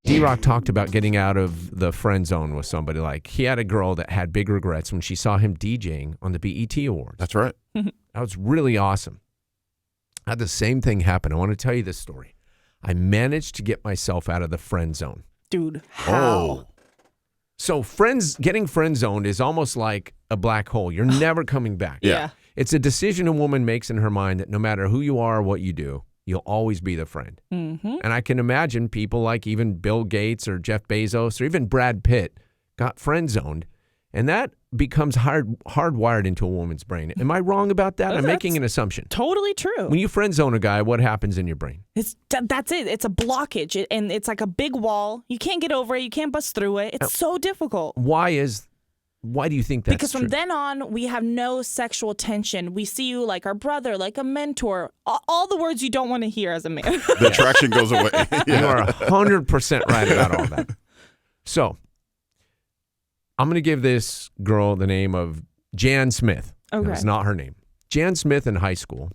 D-Rock talked about getting out of the friend zone with somebody. Like, he had a girl that had big regrets when she saw him DJing on the BET Awards. That's right. That was really awesome. I had the same thing happen. I want to tell you this story. I managed to get myself out of the friend zone. Dude, how? So getting friend zoned is almost like a black hole. You're never coming back. Yeah. It's a decision a woman makes in her mind that no matter who you are or what you do, you'll always be the friend. Mm-hmm. And I can imagine people like even Bill Gates or Jeff Bezos or even Brad Pitt got friend zoned. And that becomes hardwired into a woman's brain. Am I wrong about that? I'm making an assumption. Totally true. When you friend zone a guy, what happens in your brain? That's it. It's a blockage, and it's like a big wall. You can't get over it. You can't bust through it. It's so difficult. Why do you think that's Because from then on, we have no sexual tension. We see you like our brother, like a mentor. All the words you don't want to hear as a man. The attraction goes away. You are 100% right about all that. So, I'm going to give this girl the name of Jan Smith. Okay. That's not her name. Jan Smith in high school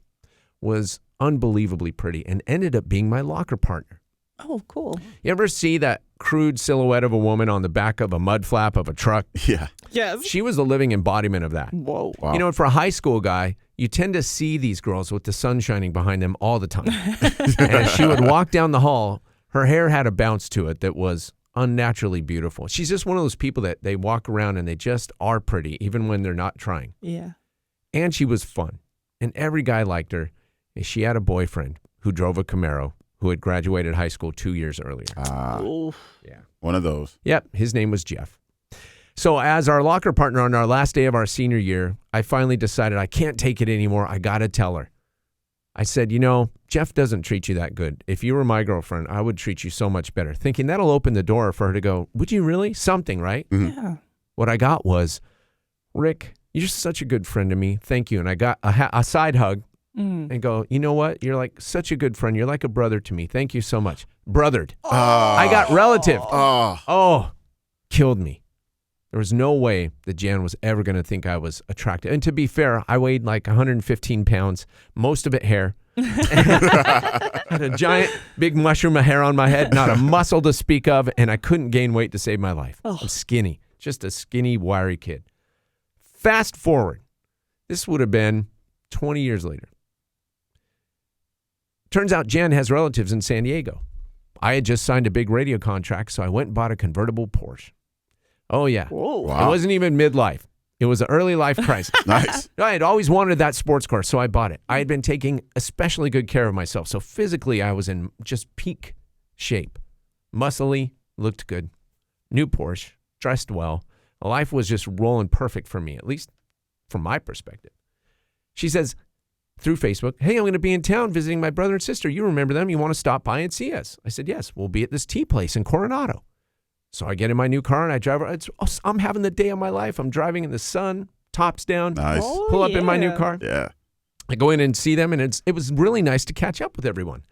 was unbelievably pretty and ended up being my locker partner. Oh, cool. You ever see that crude silhouette of a woman on the back of a mud flap of a truck? Yeah. Yes. She was the living embodiment of that. Whoa. Wow. You know, for a high school guy, you tend to see these girls with the sun shining behind them all the time. And as she would walk down the hall, her hair had a bounce to it that was unnaturally beautiful. She's just one of those people that they walk around and they just are pretty, even when they're not trying. Yeah. And she was fun. And every guy liked her. And she had a boyfriend who drove a Camaro who had graduated high school 2 years earlier. Yeah. One of those. Yep. His name was Jeff. So as our locker partner on our last day of our senior year, I finally decided I can't take it anymore. I got to tell her. I said, Jeff doesn't treat you that good. If you were my girlfriend, I would treat you so much better. Thinking that'll open the door for her to go, would you really? Something, right? Mm-hmm. Yeah. What I got was, Rick, you're such a good friend to me. Thank you. And I got a side hug and go, you know what? You're like such a good friend. You're like a brother to me. Thank you so much. Brothered. Oh. I got relative. Oh. Killed me. There was no way that Jan was ever going to think I was attractive. And to be fair, I weighed like 115 pounds, most of it hair. Had a giant, big mushroom of hair on my head, not a muscle to speak of, and I couldn't gain weight to save my life. I'm skinny, just a skinny, wiry kid. Fast forward. This would have been 20 years later. Turns out Jan has relatives in San Diego. I had just signed a big radio contract, so I went and bought a convertible Porsche. Oh, yeah. Whoa. Wow. It wasn't even midlife. It was an early life crisis. Nice. I had always wanted that sports car, so I bought it. I had been taking especially good care of myself. So physically, I was in just peak shape. Muscly, looked good. New Porsche, dressed well. Life was just rolling perfect for me, at least from my perspective. She says through Facebook, hey, I'm going to be in town visiting my brother and sister. You remember them? You want to stop by and see us? I said, yes, we'll be at this tea place in Coronado. So I get in my new car and I drive. I'm having the day of my life. I'm driving in the sun, tops down. Nice. Pull up in my new car. Yeah. I go in and see them, and it was really nice to catch up with everyone.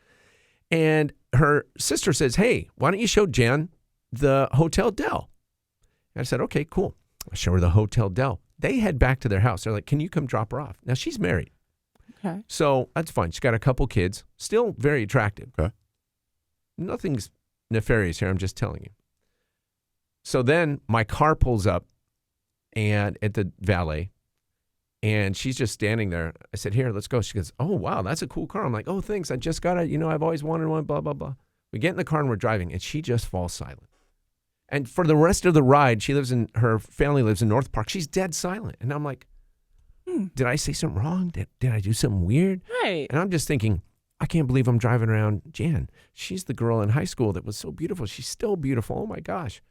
And her sister says, hey, why don't you show Jan the Hotel Del? And I said, okay, cool. I show her the Hotel Del. They head back to their house. They're like, can you come drop her off? Now, she's married. Okay. So that's fine. She's got a couple kids. Still very attractive. Okay. Nothing's nefarious here. I'm just telling you. So then my car pulls up and at the valet, and she's just standing there. I said, here, let's go. She goes, oh, wow, that's a cool car. I'm like, oh, thanks. I just got it. I've always wanted one, blah, blah, blah. We get in the car and we're driving, and she just falls silent. And for the rest of the ride, her family lives in North Park. She's dead silent. And I'm like, did I say something wrong? Did I do something weird? Right. And I'm just thinking, I can't believe I'm driving around Jan. She's the girl in high school that was so beautiful. She's still beautiful. Oh, my gosh.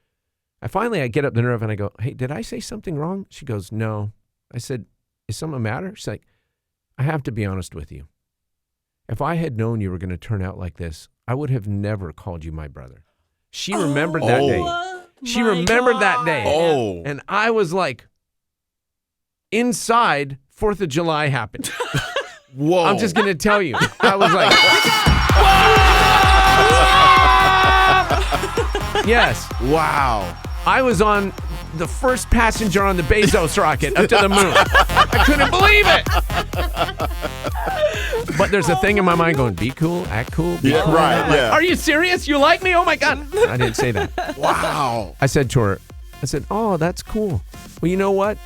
I get up the nerve and I go, hey, did I say something wrong? She goes, no. I said, is something the matter? She's like, I have to be honest with you. If I had known you were going to turn out like this, I would have never called you my brother. She remembered that day. She remembered that day. Oh. And I was like, inside, 4th of July happened. Whoa. I'm just going to tell you. I was like, yes. Wow. I was on the first passenger on the Bezos rocket up to the moon. I couldn't believe it. But there's a thing in my mind going, be cool, act cool, be cool. Right, Like, yeah. are you serious? You like me? Oh, my God. I didn't say that. Wow. I said to her, oh, that's cool. Well, you know what?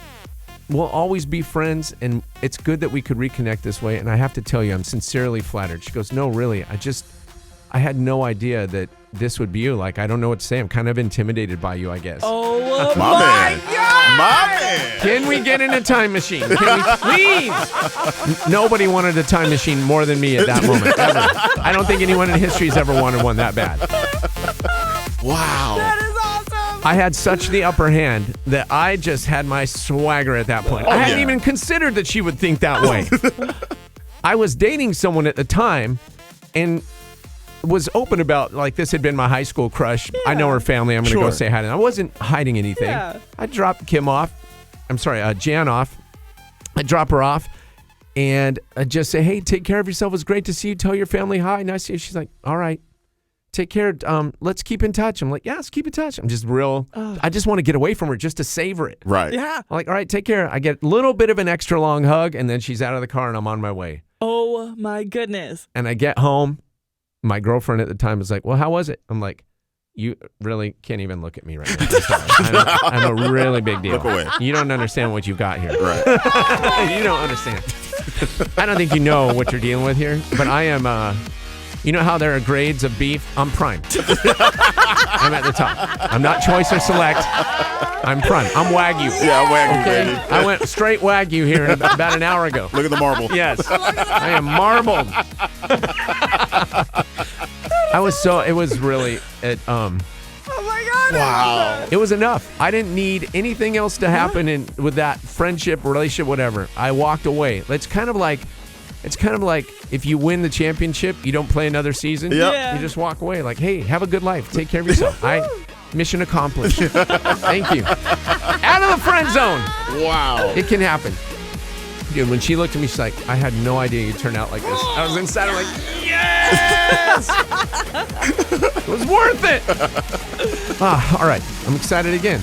We'll always be friends, and it's good that we could reconnect this way. And I have to tell you, I'm sincerely flattered. She goes, no, really. I had no idea that this would be you. Like, I don't know what to say. I'm kind of intimidated by you, I guess. Oh, My man. God. My man. Can we get in a time machine? Can we please? Nobody wanted a time machine more than me at that moment, ever. I don't think anyone in history has ever wanted one that bad. Wow. That is awesome. I had such the upper hand that I just had my swagger at that point. I hadn't even considered that she would think that way. I was dating someone at the time and was open about, like, this had been my high school crush. Yeah. I know her family. I'm going to go Sure. say hi to them. I wasn't hiding anything. Yeah. I dropped Jan off. I drop her off and I just say, hey, take care of yourself. It was great to see you. Tell your family hi. Nice to see you. She's like, all right. Take care. Let's keep in touch. I'm like, yeah, let's keep in touch. I'm just I just want to get away from her just to savor it. Right. Yeah. I'm like, all right, take care. I get a little bit of an extra long hug, and then she's out of the car, and I'm on my way. Oh, my goodness. And I get home. My girlfriend at the time was like, well, how was it? I'm like, you really can't even look at me right now. I'm sorry. I'm a really big deal. Look away. You don't understand what you've got here. Right. You don't understand. I don't think you know what you're dealing with here, but I am... you know how there are grades of beef? I'm prime. I'm at the top. I'm not choice or select. I'm prime. I'm Wagyu. Yeah, Wagyu, Okay? baby. I went straight Wagyu here about an hour ago. Look at the marble. Yes. I am marbled. It was really, Oh, my God. Wow. it was enough. I didn't need anything else to happen with that friendship, relationship, whatever. I walked away. It's kind of like if you win the championship, you don't play another season. Yep. Yeah. You just walk away like, hey, have a good life. Take care of yourself. Mission accomplished. Thank you. Out of the friend zone. Wow. It can happen. Dude, when she looked at me, she's like, I had no idea you'd turn out like this. I was inside, I'm like, yes! It was worth it. All right. I'm excited again.